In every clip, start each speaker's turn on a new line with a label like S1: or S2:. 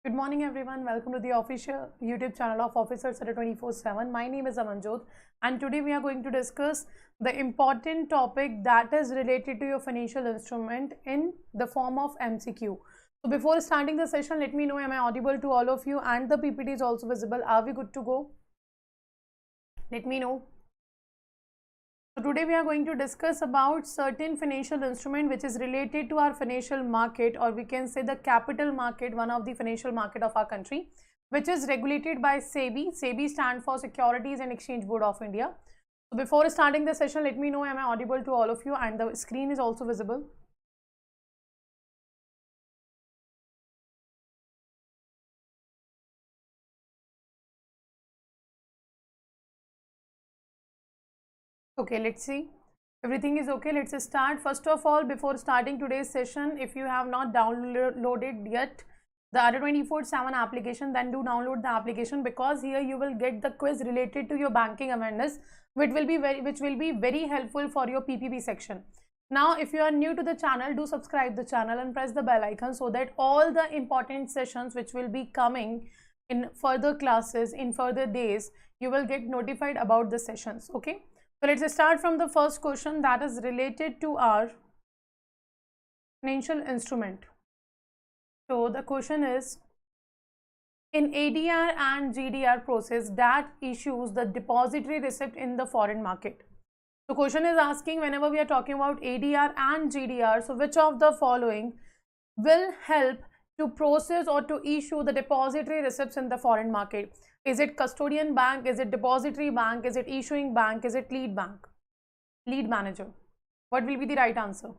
S1: Good morning everyone, welcome to the official YouTube channel of Officer Adda 24/7. My name is Amanjot and today we are going to discuss the important topic that is related to your financial instrument in the form of MCQ. So before starting the session, let me know, am I audible to all of you and the PPT is also visible? Are we good to go? Let me know. So today we are going to discuss about certain financial instrument which is related to our financial market, or we can say the capital market, one of the financial market of our country, which is regulated by SEBI. SEBI stands for Securities and Exchange Board of India. So before starting the session, let me know, am I audible to all of you and the screen is also visible? Okay, let's see. Everything is okay. Let's start. First of all, before starting today's session, if you have not downloaded yet the Adda 24/7 application, then do download the application, because here you will get the quiz related to your banking awareness, which will be very helpful for your PPB section. Now, if you are new to the channel, do subscribe the channel and press the bell icon so that all the important sessions which will be coming in further classes in further days, you will get notified about the sessions. Okay. So let's start from the first question that is related to our financial instrument. So the question is, in ADR and GDR process that issues the depository receipt in the foreign market. So question is asking, whenever we are talking about ADR and GDR, so which of the following will help to process or to issue the depository receipts in the foreign market? Is it custodian bank? Is it depository bank? Is it issuing bank? Is it lead bank? Lead manager? What will be the right answer?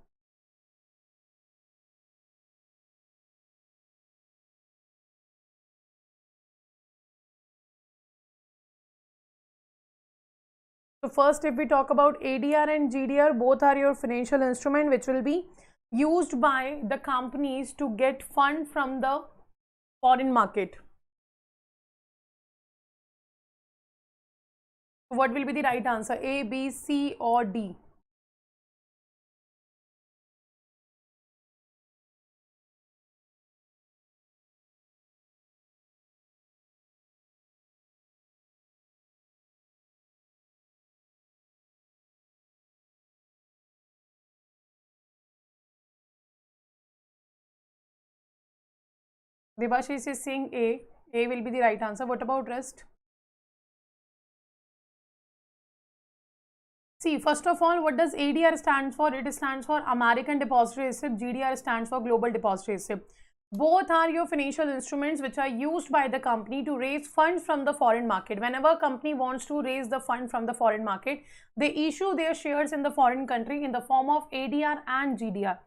S1: So first, if we talk about ADR and GDR, both are your financial instrument which will be used by the companies to get fund from the foreign market. What will be the right answer? A, B, C or D? Debashish is saying A. A will be the right answer. What about rest? See, first of all, what does ADR stand for? It stands for American Depository Receipt. GDR stands for Global Depository Receipt. Both are your financial instruments which are used by the company to raise funds from the foreign market. Whenever a company wants to raise the fund from the foreign market, they issue their shares in the foreign country in the form of ADR and GDR.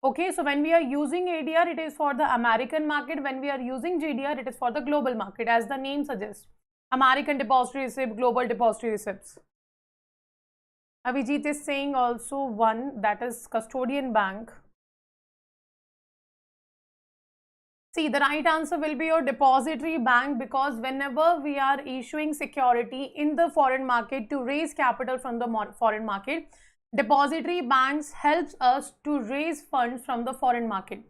S1: Okay, so when we are using ADR, it is for the American market. When we are using GDR, it is for the global market, as the name suggests. American Depository Receipt, Global Depository Receipts. Avijit is saying also one, that is custodian bank. See, the right answer will be your depository bank, because whenever we are issuing security in the foreign market to raise capital from the foreign market, depository banks helps us to raise funds from the foreign market.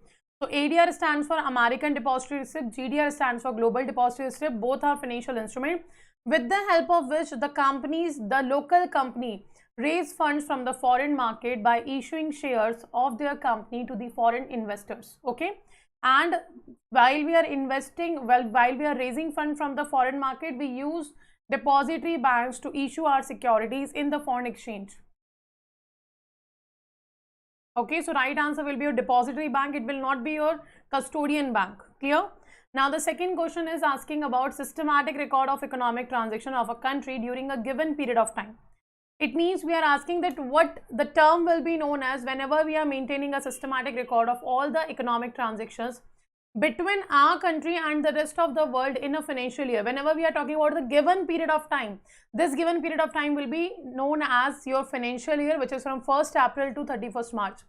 S1: So ADR stands for American Depository Receipt, GDR stands for Global Depository Receipt. Both are financial instrument with the help of which the local company raise funds from the foreign market by issuing shares of their company to the foreign investors. Okay, and while we are raising funds from the foreign market, we use depository banks to issue our securities in the foreign exchange. Okay, so right answer will be your depository bank. It will not be your custodian bank. Clear? Now the second question is asking about systematic record of economic transaction of a country during a given period of time. It means we are asking that what the term will be known as whenever we are maintaining a systematic record of all the economic transactions between our country and the rest of the world in a financial year. Whenever we are talking about the given period of time, this given period of time will be known as your financial year, which is from 1st April to 31st March.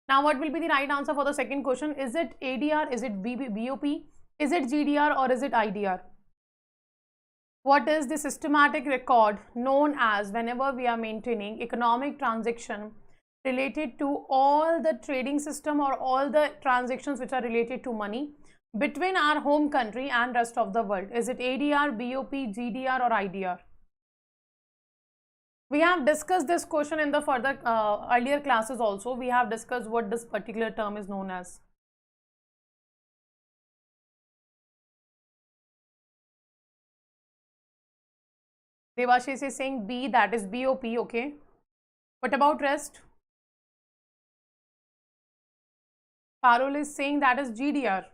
S1: Now, what will be the right answer for the second question? Is it ADR? Is it BOP? Is it GDR or is it IDR? What is the systematic record known as whenever we are maintaining economic transaction related to all the trading system or all the transactions which are related to money between our home country and rest of the world? Is it ADR, BOP, GDR or IDR? We have discussed this question in the further earlier classes also. We have discussed what this particular term is known as. Devashish is saying B, that is BOP, okay. What about rest? Parul is saying that is GDR.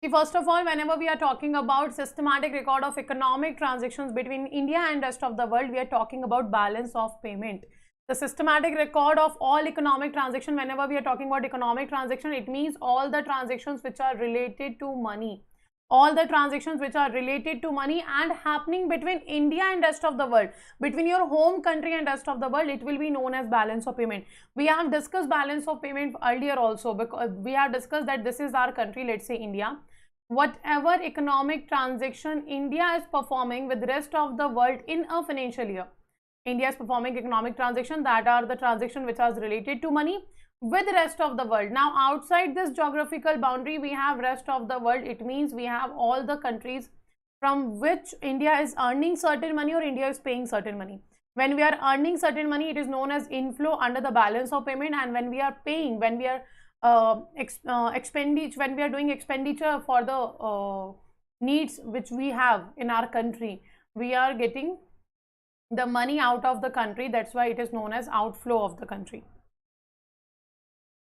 S1: See, first of all, whenever we are talking about systematic record of economic transactions between India and rest of the world, we are talking about balance of payment. The systematic record of all economic transaction, whenever we are talking about economic transaction, it means all the transactions which are related to money. All the transactions which are related to money and happening between India and rest of the world, between your home country and rest of the world, it will be known as balance of payment. We have discussed balance of payment earlier also, because we have discussed that this is our country, let's say India. Whatever economic transaction India is performing with the rest of the world in a financial year, India is performing economic transaction, that are the transaction which are related to money with the rest of the world. Now outside this geographical boundary, we have rest of the world. It means we have all the countries from which India is earning certain money or India is paying certain money. When we are earning certain money, it is known as inflow under the balance of payment, and when we are paying, when we are expenditure, when we are doing expenditure for the needs which we have in our country, we are getting the money out of the country. That's why it is known as outflow of the country.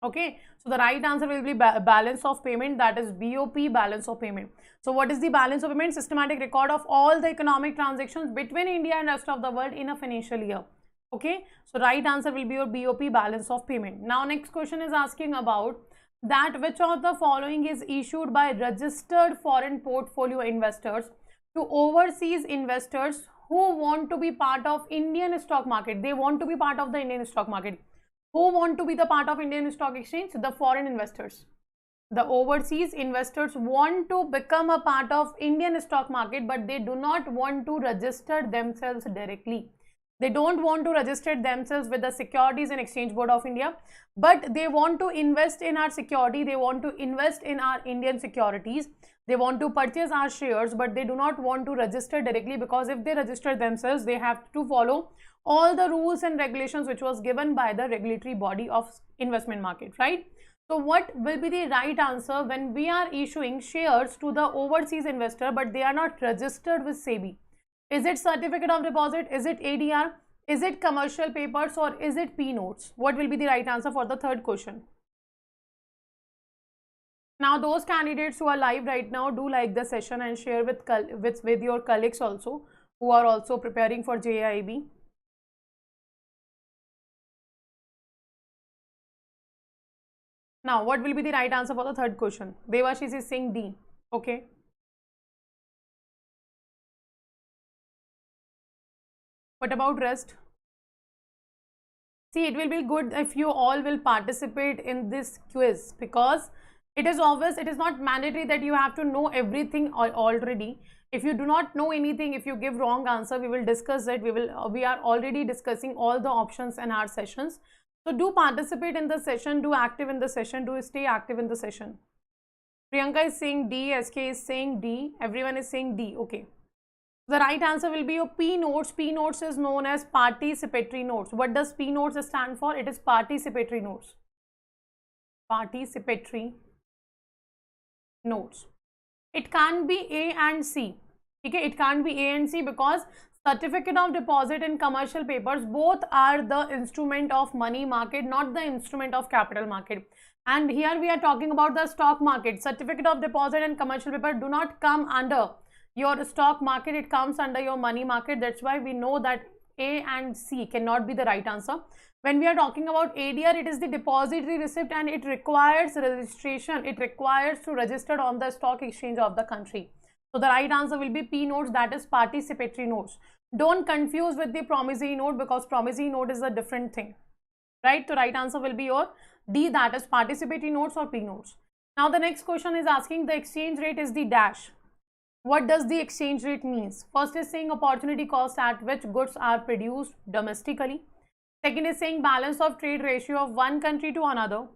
S1: Okay, so the right answer will be balance of payment, that is BOP, balance of payment. So what is the balance of payment? Systematic record of all the economic transactions between India and rest of the world in a financial year. Okay, so right answer will be your BOP, balance of payment. Now next question is asking about that which of the following is issued by registered foreign portfolio investors to overseas investors who want to be part of Indian stock market. They want to be part of the Indian stock market. Who want to be the part of Indian stock exchange? The foreign investors. The overseas investors want to become a part of Indian stock market, but they do not want to register themselves directly. They don't want to register themselves with the Securities and Exchange Board of India, but they want to invest in our security. They want to invest in our Indian securities. They want to purchase our shares, but they do not want to register directly, because if they register themselves, they have to follow all the rules and regulations which was given by the regulatory body of investment market, right? So what will be the right answer when we are issuing shares to the overseas investor but they are not registered with SEBI? Is it certificate of deposit? Is it ADR? Is it commercial papers, or is it P notes? What will be the right answer for the third question? Now those candidates who are live right now, do like the session and share with your colleagues also who are also preparing for JAIIB. Now, what will be the right answer for the third question? Devashish is saying D. Okay. What about rest? See, it will be good if you all will participate in this quiz, because it is obvious, it is not mandatory that you have to know everything already. If you do not know anything, if you give wrong answer, we will discuss it. We are already discussing all the options in our sessions. So do participate in the session, do active in the session, do stay active in the session. Priyanka is saying D, SK is saying D, everyone is saying D. Okay. The right answer will be your P notes. P notes is known as participatory notes. What does P notes stand for? It is participatory notes. Participatory notes. It can't be A and C. Okay, it can't be A and C because certificate of deposit and commercial papers both are the instrument of money market, not the instrument of capital market. And here we are talking about the stock market. Certificate of deposit and commercial paper do not come under your stock market, it comes under your money market. That's why we know that A and C cannot be the right answer. When we are talking about ADR, it is the depository receipt and it requires registration. It requires to register on the stock exchange of the country. So the right answer will be P notes, that is participatory notes. Don't confuse with the promissory note, because promissory note is a different thing, right? So right answer will be your D, that is participatory notes or P notes. Now the next question is asking the exchange rate is the dash. What does the exchange rate means? First is saying opportunity cost at which goods are produced domestically. Second is saying balance of trade ratio of one country to another.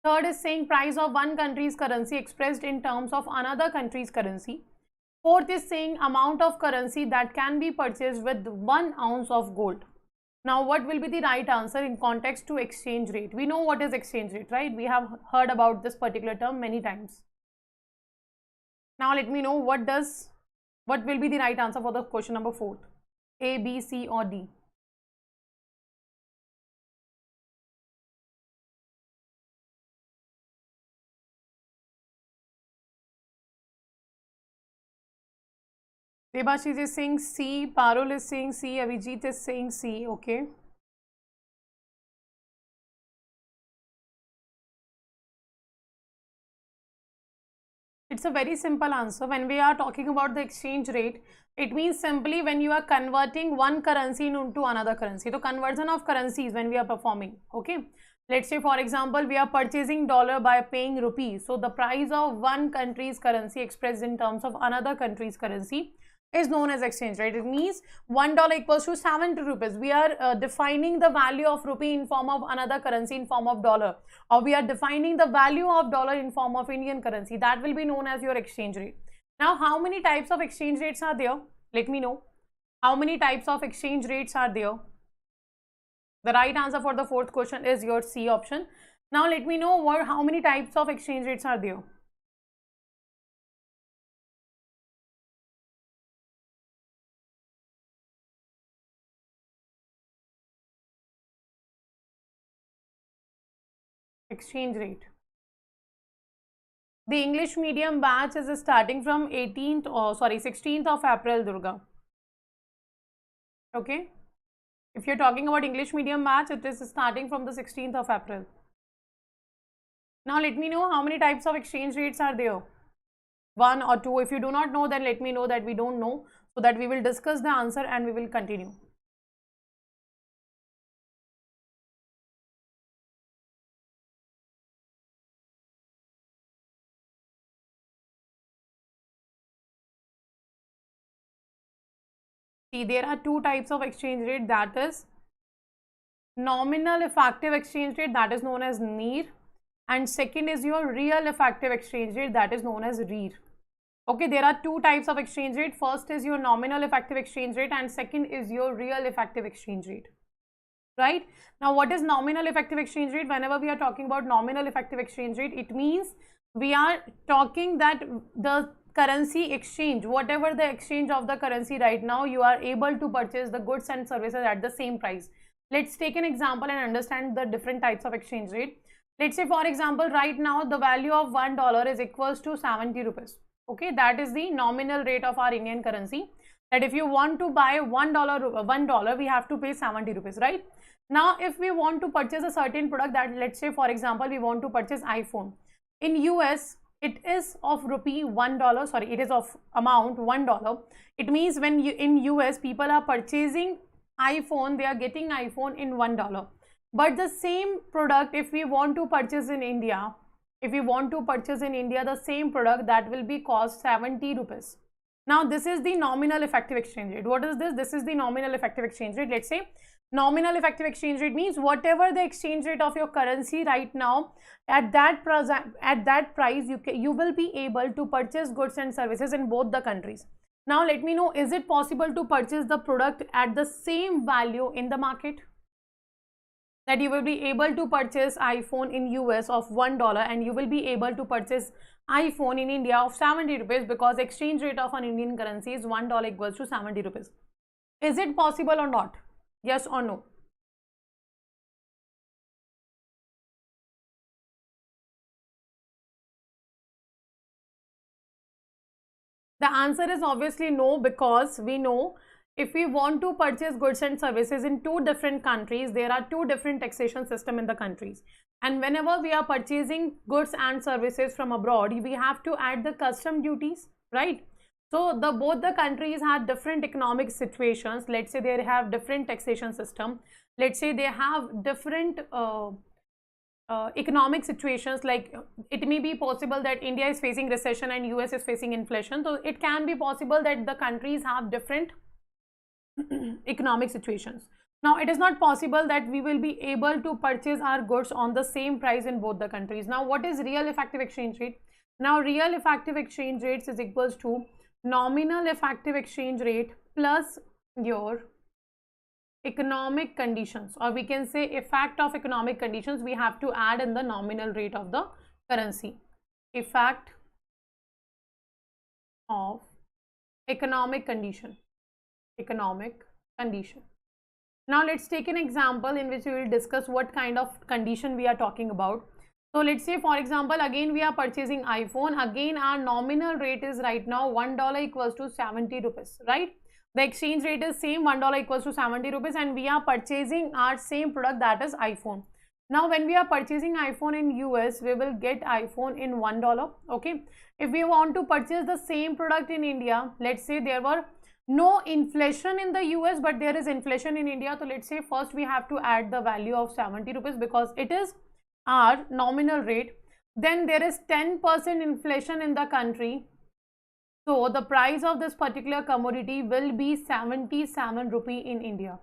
S1: Third is saying price of one country's currency expressed in terms of another country's currency. Fourth is saying amount of currency that can be purchased with 1 ounce of gold. Now, what will be the right answer in context to exchange rate? We know what is exchange rate, right? We have heard about this particular term many times. Now, let me know what will be the right answer for the question number 4. A, B, C or D? Debashis is saying C, Parul is saying C, Avijit is saying C, okay. It's a very simple answer. When we are talking about the exchange rate, it means simply when you are converting one currency into another currency. So conversion of currencies when we are performing, okay. Let's say for example, we are purchasing dollar by paying rupees. So the price of one country's currency expressed in terms of another country's currency is known as exchange rate. It means $1 equals to 70 rupees. We are defining the value of rupee in form of another currency in form of dollar, or we are defining the value of dollar in form of Indian currency. That will be known as your exchange rate. Now, how many types of exchange rates are there? Let me know. How many types of exchange rates are there? The right answer for the fourth question is your C option. Now, let me know how many types of exchange rates are there. Exchange rate. The English medium batch is starting from 16th of April, Durga. Okay. If you're talking about English medium batch, it is starting from the 16th of April. Now let me know how many types of exchange rates are there. 1 or 2. If you do not know, then let me know that we don't know, so that we will discuss the answer and we will continue. See, there are 2 types of exchange rate, that is nominal effective exchange rate, that is known as NER, and second is your real effective exchange rate, that is known as RER. Okay, there are 2 types of exchange rate. First is your nominal effective exchange rate and second is your real effective exchange rate. Right? Now, what is nominal effective exchange rate? Whenever we are talking about nominal effective exchange rate, it means we are talking that the currency exchange, whatever the exchange of the currency right now, you are able to purchase the goods and services at the same price. Let's take an example and understand the different types of exchange rate. Let's say for example, right now the value of $1 is equals to 70 rupees. Okay, that is the nominal rate of our Indian currency. That if you want to buy $1, we have to pay 70 rupees, right? Now, if we want to purchase a certain product, that let's say for example, we want to purchase iPhone. In US, it is of rupee $1, sorry, it is of amount $1. It means when you in US, people are purchasing iPhone, they are getting iPhone in $1. But the same product, if we want to purchase in India, the same product, that will be cost 70 rupees. Now, this is the nominal effective exchange rate. What is this? This is the nominal effective exchange rate. Let's say nominal effective exchange rate means whatever the exchange rate of your currency right now, at that price, you will be able to purchase goods and services in both the countries. Now, let me know, is it possible to purchase the product at the same value in the market? That you will be able to purchase iPhone in US of $1 and you will be able to purchase iPhone in India of 70 rupees, because exchange rate of an Indian currency is $1 equals to 70 rupees. Is it possible or not? Yes or no? The answer is obviously no, because we know if we want to purchase goods and services in 2 different countries, there are 2 different taxation systems in the countries. And whenever we are purchasing goods and services from abroad, we have to add the custom duties, right? So both the countries have different economic situations. Let's say they have different taxation system. Let's say they have different economic situations, like it may be possible that India is facing recession and US is facing inflation. So it can be possible that the countries have different economic situations. Now, it is not possible that we will be able to purchase our goods on the same price in both the countries. Now, what is real effective exchange rate? Now, real effective exchange rates is equals to nominal effective exchange rate plus your economic conditions, or we can say effect of economic conditions. We have to add in the nominal rate of the currency. Effect of economic condition. Now let's take an example in which we will discuss what kind of condition we are talking about. So let's say, for example, again we are purchasing iPhone. Again our nominal rate is right now $1 equals to 70 rupees, right? The exchange rate is same, $1 equals to 70 rupees, and we are purchasing our same product, that is iPhone. Now when we are purchasing iPhone in US, we will get iPhone in $1. Okay, if we want to purchase the same product in India, let's say there were no inflation in the US but there is inflation in India, so let's say first we have to add the value of 70 rupees because it is our nominal rate. Then there is 10% inflation in the country, so the price of this particular commodity will be 77 rupee in India,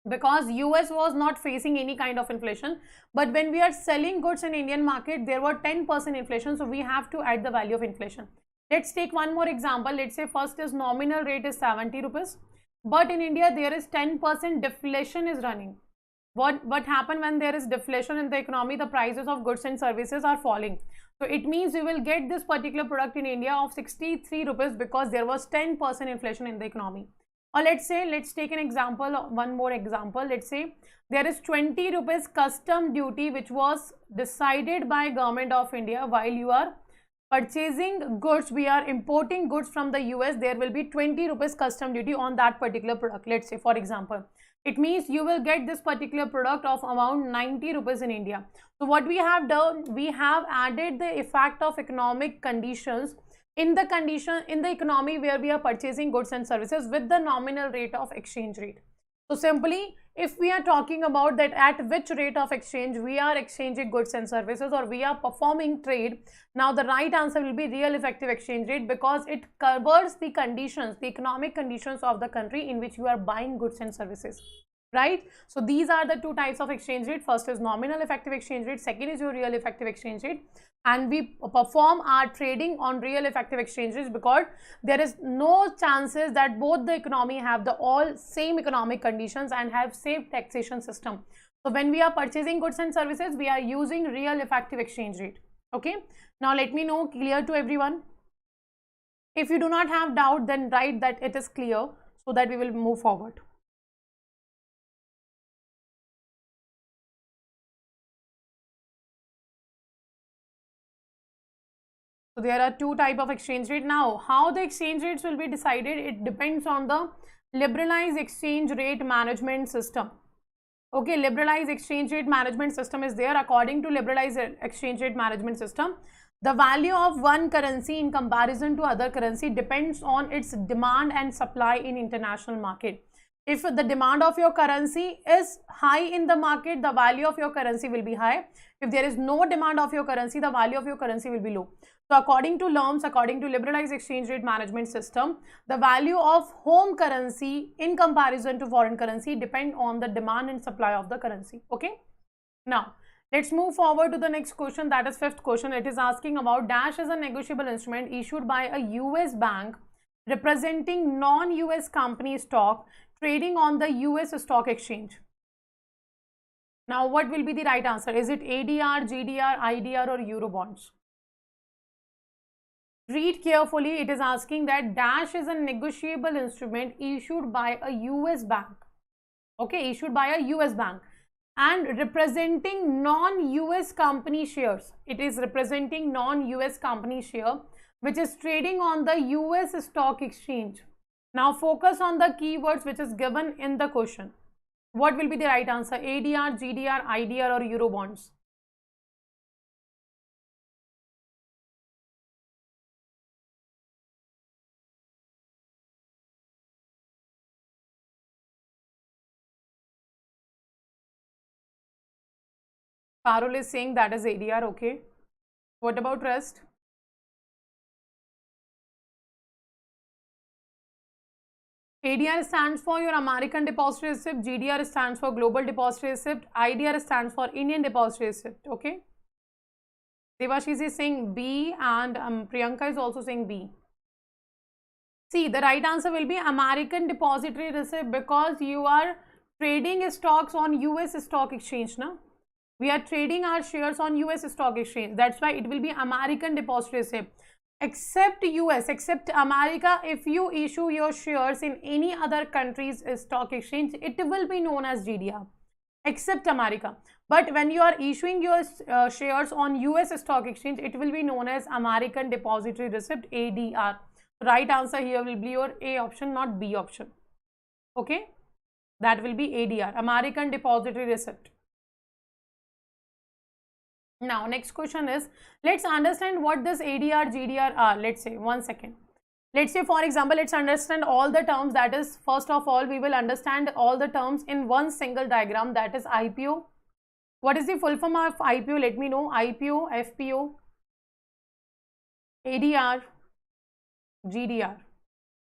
S1: because US was not facing any kind of inflation, but when we are selling goods in Indian market there were 10% inflation, so we have to add the value of inflation. Let's take one more example. Let's say first is nominal rate is 70 rupees, but in India there is 10% deflation is running. What happened when there is deflation in the economy? The prices of goods and services are falling. So it means we will get this particular product in India of 63 rupees because there was 10% inflation in the economy. Or let's say, let's take an example, one more example. Let's say there is 20 rupees custom duty which was decided by Government of India. While you are purchasing goods, we are importing goods from the US, there will be 20 rupees custom duty on that particular product. Let's say, for example, it means you will get this particular product of around 90 rupees in India. So what we have done, we have added the effect of economic conditions in the economy where we are purchasing goods and services with the nominal rate of exchange rate. So simply, if we are talking about that at which rate of exchange we are exchanging goods and services or we are performing trade, now the right answer will be real effective exchange rate, because it covers the conditions, the economic conditions of the country in which you are buying goods and services, right? So these are the two types of exchange rate. First is nominal effective exchange rate, second is your real effective exchange rate, and we perform our trading on real effective exchange rates because there is no chances that both the economy have the all same economic conditions and have same taxation system. So when we are purchasing goods and services, we are using real effective exchange rate. Okay, now let me know clear to everyone. If you do not have doubt, then write that it is clear so that we will move forward. So there are two types of exchange rate. Now, how the exchange rates will be decided, it depends on the liberalized exchange rate management system. Okay, liberalized exchange rate management system is there. According to liberalized exchange rate management system, the value of one currency in comparison to other currency depends on its demand and supply in international market. If the demand of your currency is high in the market, the value of your currency will be high. If there is no demand of your currency, the value of your currency will be low. So according to LRBs, according to liberalized exchange rate management system, the value of home currency in comparison to foreign currency depend on the demand and supply of the currency. Okay. Now, let's move forward to the next question, that is fifth question. It is asking about dash is a negotiable instrument issued by a US bank representing non-US company stock trading on the US stock exchange. Now, what will be the right answer? Is it ADR, GDR, IDR or Eurobonds? Read carefully. It is asking that dash is a negotiable instrument issued by a US bank. Okay, issued by a US bank and representing non-US company shares. It is representing non-US company share which is trading on the US stock exchange. Now focus on the keywords which is given in the question. What will be the right answer? ADR, GDR, IDR or Eurobonds? Parul is saying that is ADR. Okay. What about rest? ADR stands for your American Depository Receipt, GDR stands for Global Depository Receipt, IDR stands for Indian Depository Receipt. Okay. Devashish is saying B and Priyanka is also saying B. See, the right answer will be American Depository Receipt because you are trading stocks on US Stock Exchange. Na? We are trading our shares on US Stock Exchange. That's why it will be American Depository Receipt. Except US, except America, if you issue your shares in any other country's stock exchange, it will be known as GDR. Except America. But when you are issuing your shares on US Stock Exchange, it will be known as American Depository Receipt, ADR. Right answer here will be your A option, not B option. Okay, that will be ADR, American Depository Receipt. Now next question is, let's understand what this ADR GDR are. Let's say, one second, let's say for example, let's understand all the terms. That is, first of all, we will understand all the terms in one single diagram, that is IPO. What is the full form of IPO? Let me know. IPO, FPO, ADR, GDR.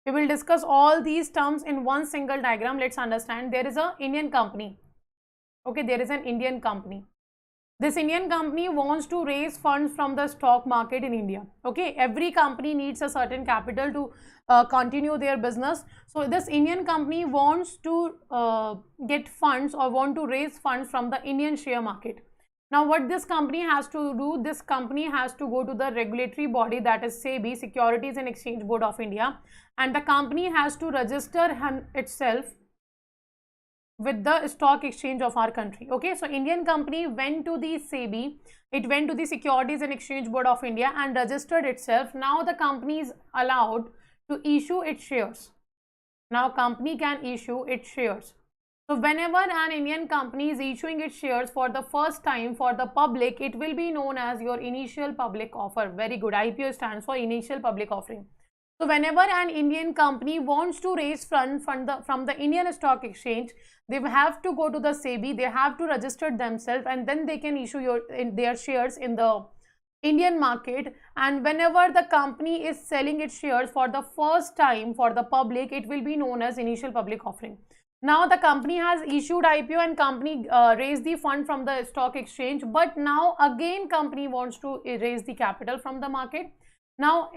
S1: We will discuss all these terms in one single diagram. Let's understand. There is an Indian company. Okay, there is an Indian company. This Indian company wants to raise funds from the stock market in India. Okay, every company needs a certain capital to continue their business. So this Indian company wants to get funds or want to raise funds from the Indian share market. Now what this company has to do, this company has to go to the regulatory body, that is SEBI, Securities and Exchange Board of India, and the company has to register itself with the stock exchange of our country. Okay, so Indian company went to the SEBI, it went to the Securities and Exchange Board of India and registered itself. Now the company is allowed to issue its shares. Now company can issue its shares. So whenever an Indian company is issuing its shares for the first time for the public, it will be known as your initial public offer. Very good. IPO stands for initial public offering. So whenever an Indian company wants to raise funds from the Indian Stock Exchange, they have to go to the SEBI, they have to register themselves, and then they can issue their shares in the Indian market. And whenever the company is selling its shares for the first time for the public, it will be known as initial public offering. Now the company has issued IPO and company raised the fund from the stock exchange, but now again company wants to raise the capital from the market. Now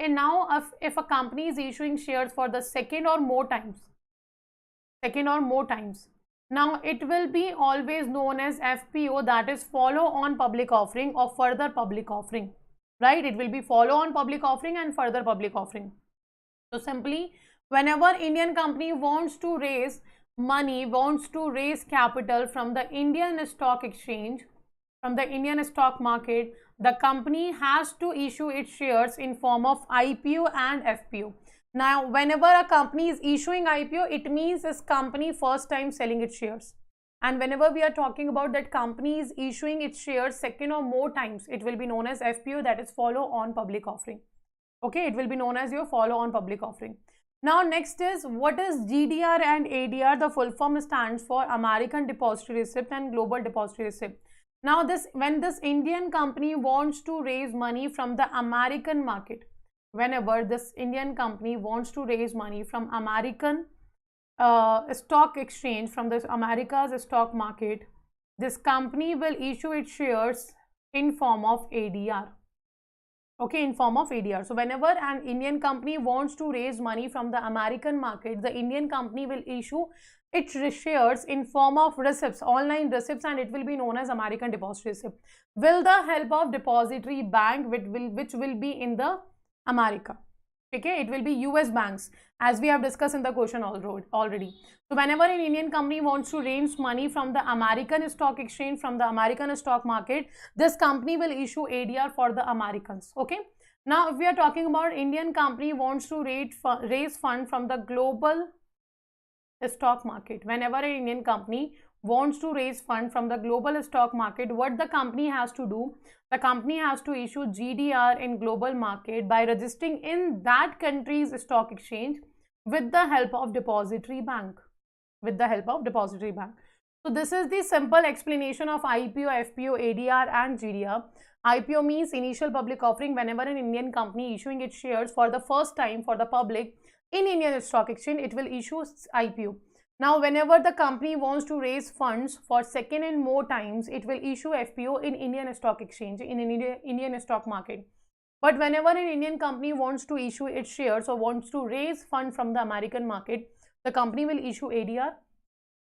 S1: if a company is issuing shares for the second or more times, now it will be always known as FPO, that is follow on public offering or further public offering, right? It will be follow on public offering and further public offering. So simply, whenever Indian company wants to raise money, wants to raise capital from the Indian stock exchange, from the Indian stock market, the company has to issue its shares in form of IPO and FPO. Now whenever a company is issuing IPO, it means this company first time selling its shares, and whenever we are talking about that company is issuing its shares second or more times, it will be known as FPO, that is follow on public offering. Okay, it will be known as your follow on public offering. Now next is, what is GDR and ADR? The full form stands for American Depository Receipt and Global Depository Receipt. Now when this Indian company wants to raise money from the American market, whenever this Indian company wants to raise money from American stock exchange, from this America's stock market, this company will issue its shares in form of ADR. Okay, in form of ADR. So whenever an Indian company wants to raise money from the American market, the Indian company will issue its shares in form of receipts, online receipts, and it will be known as American Depository Receipt. With the help of depository bank, which will be in the America. Okay, it will be US banks, as we have discussed in the question already. So whenever an Indian company wants to raise money from the American stock exchange, from the American stock market, this company will issue ADR for the Americans. Okay, now if we are talking about Indian company wants to raise fund from the global stock market, whenever an Indian company wants to raise fund from the global stock market, what the company has to do? The company has to issue GDR in global market by registering in that country's stock exchange with the help of depository bank. So this is the simple explanation of IPO, FPO, ADR and GDR. IPO means initial public offering, whenever an Indian company issuing its shares for the first time for the public in Indian stock exchange, it will issue IPO. Now, whenever the company wants to raise funds for second and more times, it will issue FPO in Indian stock exchange, in Indian stock market. But whenever an Indian company wants to issue its shares or wants to raise fund from the American market, the company will issue ADR.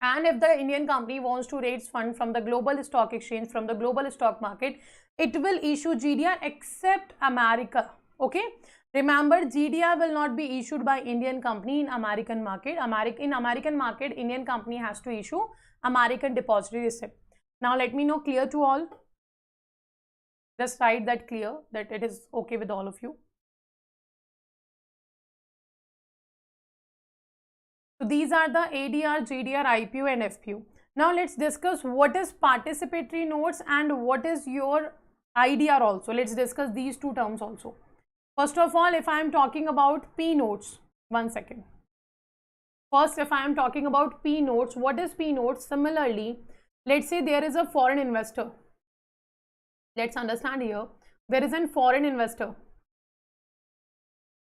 S1: And if the Indian company wants to raise fund from the global stock exchange, from the global stock market, it will issue GDR except America. Okay. Remember, GDR will not be issued by Indian company in American market. In American market, Indian company has to issue American depository receipt. Now, let me know, clear to all? Just write that clear, that it is okay with all of you. So these are the ADR, GDR, IPO and FPO. Now let's discuss what is participatory notes and what is your IDR also. Let's discuss these two terms also. First of all, if I am talking about P notes, one second. First, if I am talking about P notes, what is P notes? Similarly, let's say there is a foreign investor. Let's understand here. There is a foreign investor.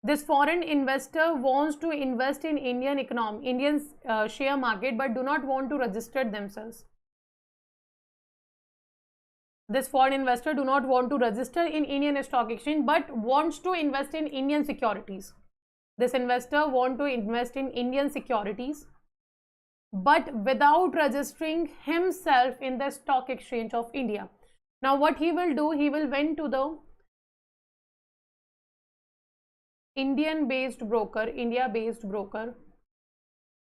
S1: This foreign investor wants to invest in Indian economy, Indian share market, but do not want to register themselves. This foreign investor do not want to register in Indian stock exchange, but wants to invest in Indian securities. This investor want to invest in Indian securities, but without registering himself in the stock exchange of India. Now, what he will do, he will went to the India-based broker.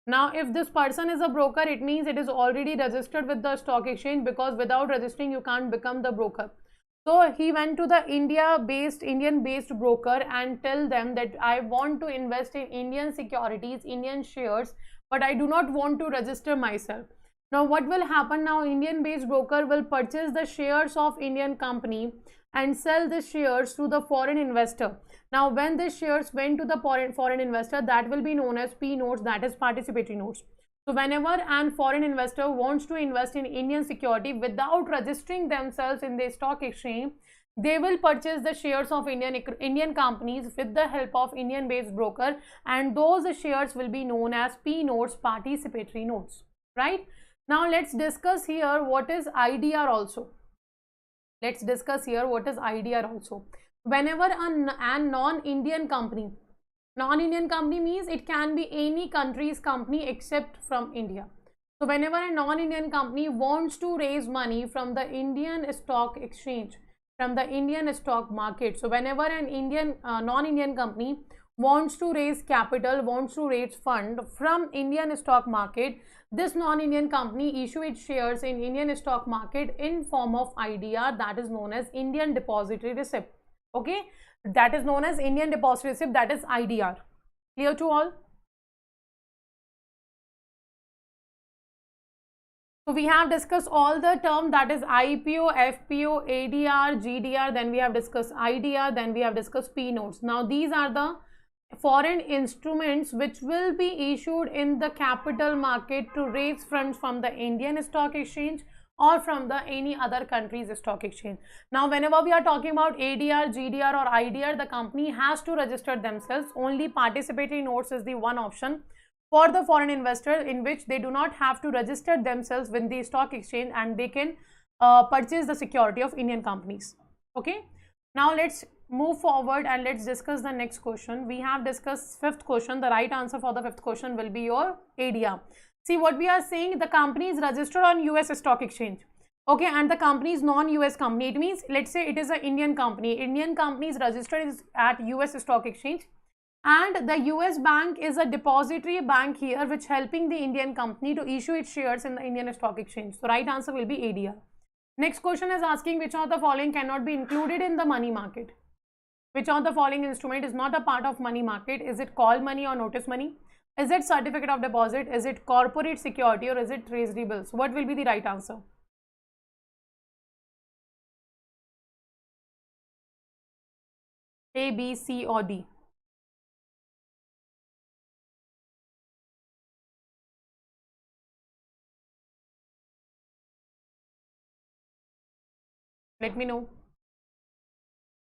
S1: Now, if this person is a broker, it means it is already registered with the stock exchange, because without registering, you can't become the broker. So, he went to the Indian-based broker and tell them that I want to invest in Indian securities, Indian shares, but I do not want to register myself. Now, what will happen now? Indian-based broker will purchase the shares of Indian company and sell the shares to the foreign investor. Now, when the shares went to the foreign investor, that will be known as P notes, that is participatory notes. So, whenever an foreign investor wants to invest in Indian security without registering themselves in the stock exchange, they will purchase the shares of Indian companies with the help of Indian-based broker, and those shares will be known as P notes, participatory notes, right? Now, let's discuss here what is IDR also. Let's discuss here what is IDR also. Whenever a non-Indian company means it can be any country's company except from India. So, whenever a non-Indian company wants to raise money from the Indian stock exchange, from the Indian stock market, so whenever an non-Indian company wants to raise capital, wants to raise fund from Indian stock market, this non-Indian company issue its shares in Indian stock market in form of IDR, that is known as Indian Depository Receipt. Okay, that is known as Indian Depository Receipt, that is IDR. Clear to all? So we have discussed all the term, that is IPO, FPO, ADR, GDR, then we have discussed IDR, then we have discussed P notes. Now these are the foreign instruments which will be issued in the capital market to raise funds from the Indian stock exchange or from the any other country's stock exchange. Now, whenever we are talking about ADR, GDR or IDR, the company has to register themselves. Only participatory notes is the one option for the foreign investor, in which they do not have to register themselves with the stock exchange and they can purchase the security of Indian companies. Okay. Now, let's move forward and let's discuss the next question. We have discussed fifth question. The right answer for the fifth question will be your ADR. See, what we are saying, the company is registered on US stock exchange. Okay, and the company is non-US company. It means, let's say it is an Indian company. Indian company is registered at US stock exchange, and the US bank is a depository bank here which helping the Indian company to issue its shares in the Indian stock exchange. So, right answer will be ADR. Next question is asking which of the following cannot be included in the money market. Which of the following instrument is not a part of money market? Is it call money or notice money? Is it certificate of deposit? Is it corporate security, or is it treasury bills? What will be the right answer? A, B, C or D? Let me know.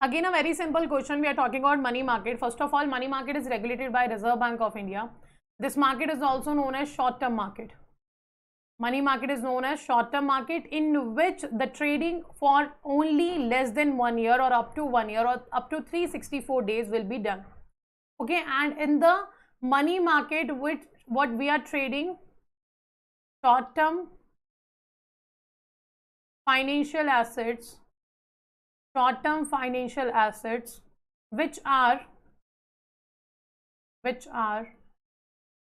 S1: Again, a very simple question. We are talking about money market. First of all, money market is regulated by Reserve Bank of India. This market is also known as short-term market. Money market is known as short-term market, in which the trading for only less than 1 year or up to 1 year or up to 364 days will be done. Okay, and in the money market, with what we are trading, short-term financial assets, short-term financial assets, which are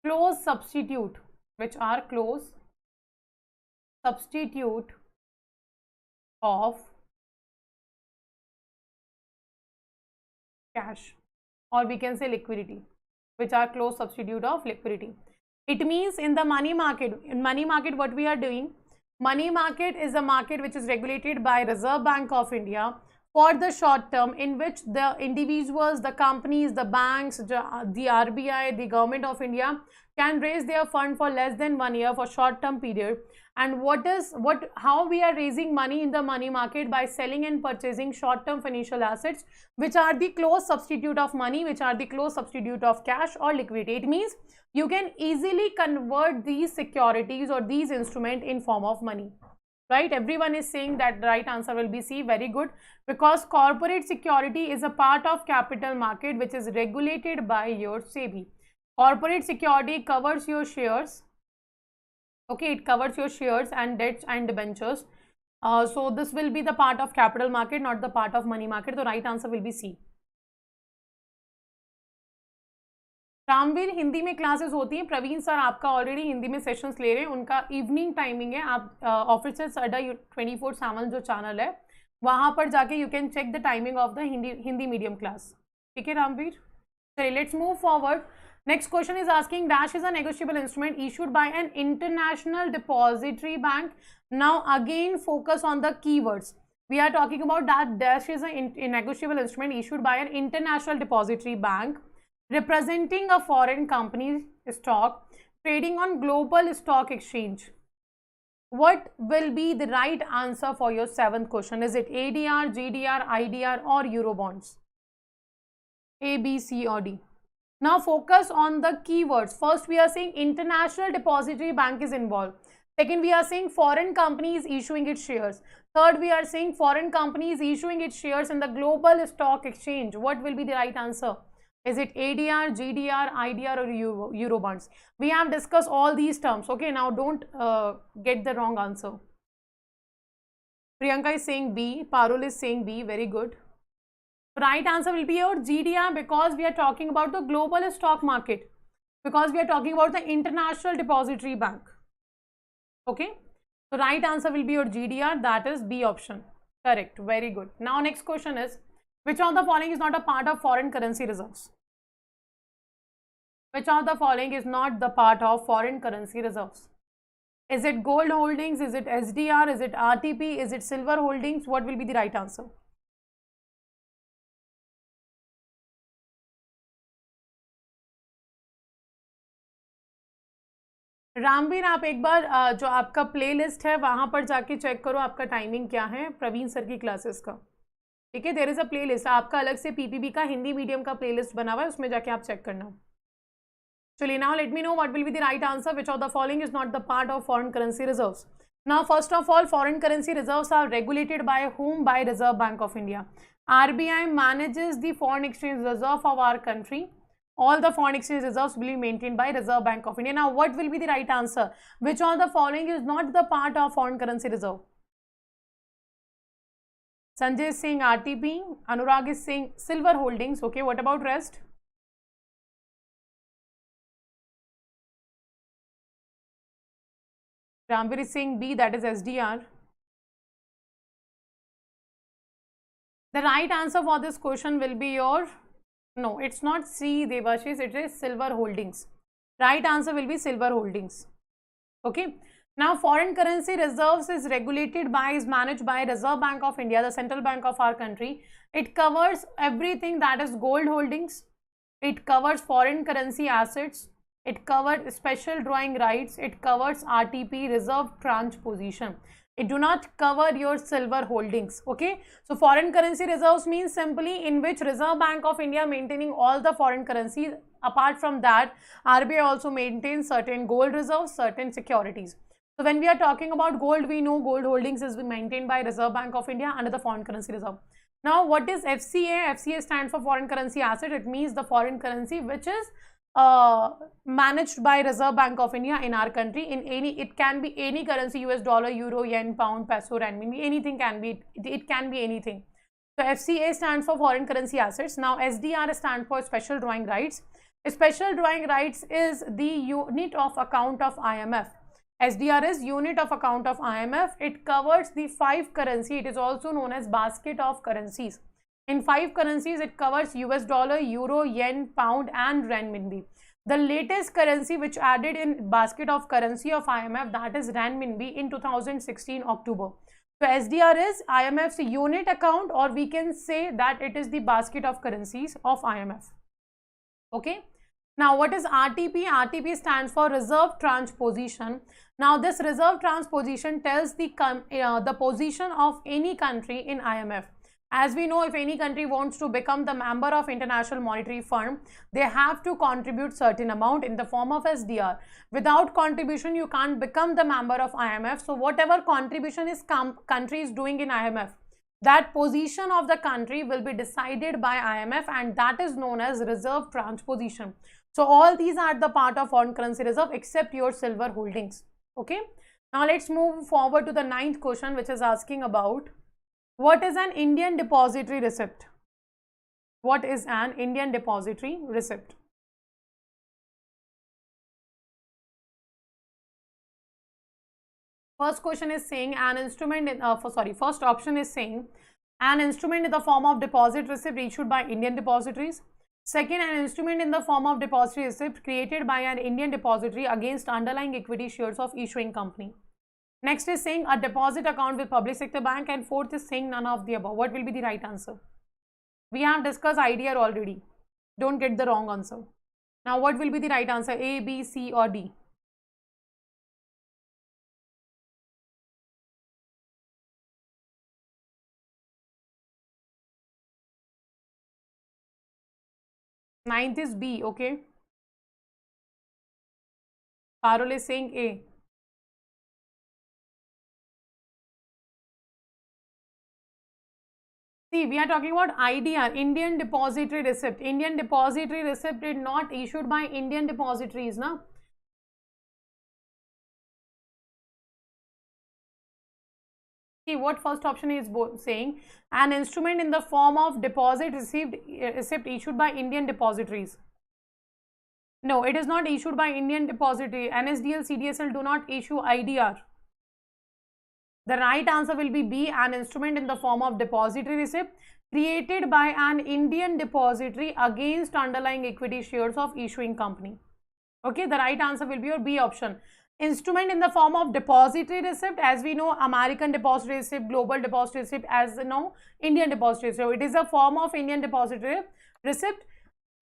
S1: close substitute, of cash, or we can say liquidity, which are close substitute of liquidity. It means in the money market, what we are doing, money market is a market which is regulated by Reserve Bank of India for the short term, in which the individuals, the companies, the banks, the RBI, the government of India can raise their fund for less than 1 year for short term period. And how we are raising money in the money market? By selling and purchasing short term financial assets, which are the close substitute of money, which are the close substitute of cash or liquidity. It means you can easily convert these securities or these instruments in form of money. Right? Everyone is saying that the right answer will be C. Very good. Because corporate security is a part of capital market which is regulated by your SEBI. Corporate security covers your shares. Okay, it covers your shares and debts and debentures. So this will be the part of capital market, not the part of money market. The right answer will be C. Ramveer, Hindi में classes होती हैं. Praveen sir आपका already Hindi में sessions ले रहे हैं. उनका evening timing है. आप ऑफिसर्स अड्डा 24/7 जो चैनल है वहां पर जाके you can check the timing of the Hindi medium class. ठीक है रामवीर. चलिए let's move forward. Next question is asking, dash is a negotiable instrument issued by an international depository bank. Now again focus on the keywords. We are talking about that dash is a negotiable instrument issued by an international depository bank representing a foreign company's stock trading on global stock exchange. What will be the right answer for your 7th question? Is it ADR, GDR, IDR or Eurobonds? A, B, C or D? Now focus on the keywords. First we are saying international depository bank is involved. Second we are saying foreign company is issuing its shares. Third we are saying foreign company is issuing its shares in the global stock exchange. What will be the right answer? Is it ADR, GDR, IDR or Eurobonds? We have discussed all these terms. Okay, now don't get the wrong answer. Priyanka is saying B. Parul is saying B. Very good. Right answer will be your GDR, because we are talking about the global stock market, because we are talking about the international depository bank. Okay, so right answer will be your GDR, that is B option. Correct. Very good. Now next question is, which of the following is not a part of foreign currency reserves? Which of the following is not the part of foreign currency reserves? Is it gold holdings? Is it SDR? Is it RTP? Is it silver holdings? What will be the right answer? Ramveer, आप एक बार जो आपका playlist है वहां पर जाके check करो आपका टाइमिंग क्या है प्रवीण सर की क्लासेस का. ठीक है, देयर इज अ प्लेलिस्ट. आपका अलग से पीपीबी का हिंदी मीडियम का प्लेलिस्ट बना हुआ है, उसमें जाके आप चेक करना. चलिए, now let me know what will be the right answer. Which of the following is not the part of foreign currency reserves? Now first of all, foreign currency reserves are regulated by whom? By Reserve Bank of India. RBI manages the foreign exchange reserve of our country. All the foreign exchange reserves will be maintained by Reserve Bank of India. Now, what will be the right answer? Which of the following is not the part of foreign currency reserve? Sanjay is saying RTP. Anurag is saying silver holdings. Okay, what about rest? Ramvir is saying B, that is SDR. The right answer for this question will be your... No, it's not C, Devashish, it is silver holdings. Right answer will be silver holdings. Okay. Now, foreign currency reserves is regulated by, is managed by Reserve Bank of India, the central bank of our country. It covers everything that is gold holdings. It covers foreign currency assets. It covers special drawing rights. It covers RTP, reserve tranche position. It do not cover your silver holdings. Okay, so foreign currency reserves means simply in which Reserve Bank of India maintaining all the foreign currencies. Apart from that, RBI also maintains certain gold reserves, certain securities. So when we are talking about gold, we know gold holdings is maintained by Reserve Bank of India under the foreign currency reserve. Now, what is FCA? FCA stands for foreign currency asset. It means the foreign currency which is managed by Reserve Bank of India in our country. In any, it can be any currency: US dollar, euro, yen, pound, peso, renminbi. Anything can be. It can be anything. So FCA stands for foreign currency assets. Now SDR stands for special drawing rights. Special drawing rights is the unit of account of IMF. SDR is unit of account of IMF. It covers the 5 currency. It is also known as basket of currencies. In 5 currencies, it covers US dollar, euro, yen, pound and renminbi. The latest currency which added in basket of currency of IMF, that is renminbi in 2016 October. So SDR is IMF's unit account, or we can say that it is the basket of currencies of IMF. Okay. Now, what is RTP? RTP stands for reserve tranche position. Now, this reserve tranche position tells the position of any country in IMF. As we know, if any country wants to become the member of International Monetary Fund, they have to contribute certain amount in the form of SDR. Without contribution, you can't become the member of IMF. So, whatever contribution is country is doing in IMF, that position of the country will be decided by IMF, and that is known as reserve tranche position. So all these are the part of foreign currency reserve except your silver holdings. Okay. Now let's move forward to the 9th question, which is asking about what is an Indian depository receipt? What is an Indian depository receipt? First question is saying an instrument in, first option is saying an instrument in the form of deposit receipt issued by Indian depositories. Second, an instrument in the form of depository receipt created by an Indian depository against underlying equity shares of issuing company. Next is saying a deposit account with public sector bank, and fourth is saying none of the above. What will be the right answer? We have discussed IDR already. Don't get the wrong answer. Now, what will be the right answer? A, B, C or D? Ninth is B, okay. Parul is saying A. See, we are talking about IDR, Indian Depository Receipt. Indian Depository Receipt is not issued by Indian depositories, na? See, what first option is saying? An instrument in the form of deposit receipt issued by Indian depositories. No, it is not issued by Indian depository. NSDL, CDSL do not issue IDR. The right answer will be B, an instrument in the form of depository receipt created by an Indian depository against underlying equity shares of issuing company. Okay, the right answer will be your B option. Instrument in the form of depository receipt, as we know, American depository receipt, global depository receipt, as you know, Indian depository receipt. So it is a form of Indian depository receipt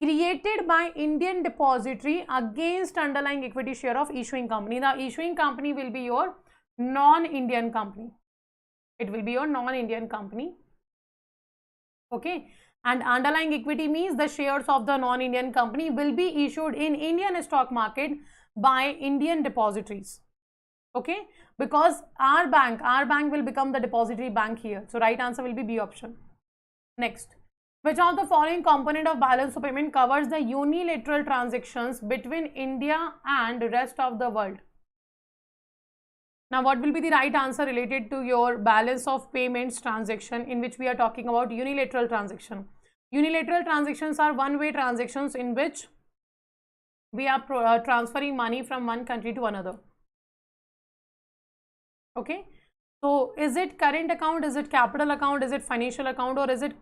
S1: created by Indian depository against underlying equity share of issuing company. The issuing company will be your non-Indian company. It will be your non-Indian company. Okay. And underlying equity means the shares of the non-Indian company will be issued in Indian stock market by Indian depositories. Okay, because our bank will become the depository bank here. So right answer will be B option. Next, which of the following component of balance of payment covers the unilateral transactions between India and the rest of the world? Now, what will be the right answer related to your balance of payments transaction, in which we are talking about unilateral transaction? Unilateral transactions are one-way transactions in which we are transferring money from one country to another. Okay, so is it current account, is it capital account, is it financial account, or is it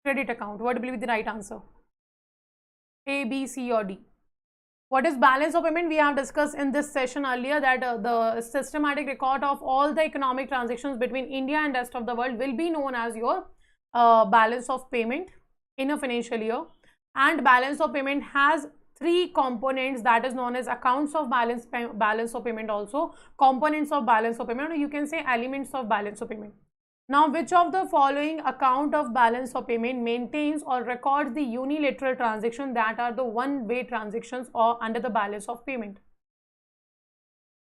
S1: credit account? What will be the right answer? A, B, C or D? What is balance of payment? We have discussed in this session earlier that the systematic record of all the economic transactions between India and rest of the world will be known as your balance of payment in a financial year, and balance of payment has three components, that is known as accounts of balance of payment, also components of balance of payment, or you can say elements of balance of payment. Now, which of the following account of balance of payment maintains or records the unilateral transaction that are the one-way transactions or under the balance of payment?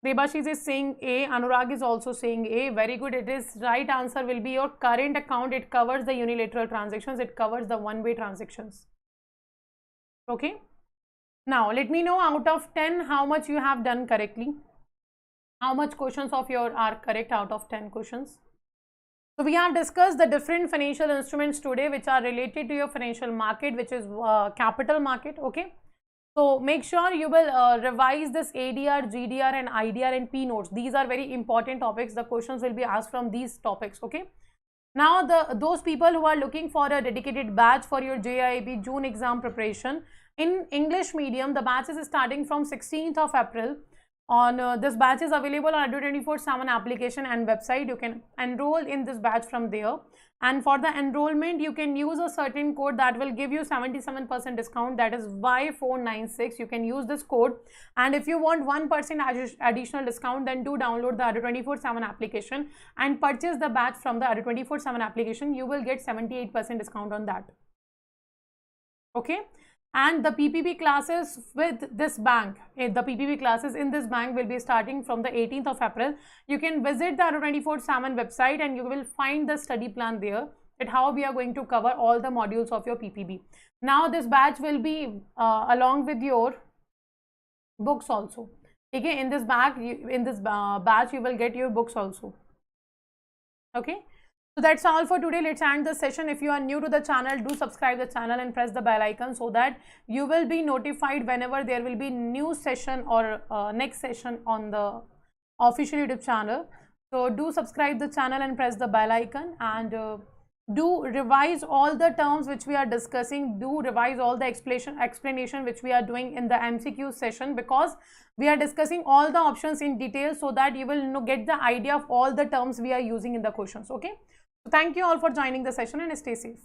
S1: Debashish is saying A, Anurag is also saying A. Very good. It is right answer will be your current account. It covers the unilateral transactions. It covers the one-way transactions. Okay. Now, let me know out of 10 how much you have done correctly. How much questions of your are correct out of 10 questions? So, we have discussed the different financial instruments today which are related to your financial market, which is capital market. Okay. So, make sure you will revise this ADR, GDR and IDR and P notes. These are very important topics. The questions will be asked from these topics. Okay. Now, those people who are looking for a dedicated batch for your JAIIB June exam preparation in English medium, the batch is starting from 16th of April. On this batch is available on Adda 24/7 application and website. You can enroll in this batch from there, and for the enrollment you can use a certain code that will give you 77% discount, that is Y496. You can use this code, and if you want 1% additional discount, then do download the Adda 24/7 application and purchase the batch from the Adda 24/7 application. You will get 78% discount on that. Okay. And the PPB classes with this bank, the PPB classes in this bank will be starting from the 18th of April. You can visit the Adda 24/7 website and you will find the study plan there, at how we are going to cover all the modules of your PPB. Now, this batch will be along with your books also. Okay, in this batch you will get your books also. Okay. So that's all for today. Let's end the session. If you are new to the channel, do subscribe the channel and press the bell icon so that you will be notified whenever there will be new session or next session on the official YouTube channel. So do subscribe the channel and press the bell icon, and do revise all the terms which we are discussing. Do revise all the explanation which we are doing in the MCQ session, because we are discussing all the options in detail so that you will get the idea of all the terms we are using in the questions. Okay. So thank you all for joining the session and stay safe.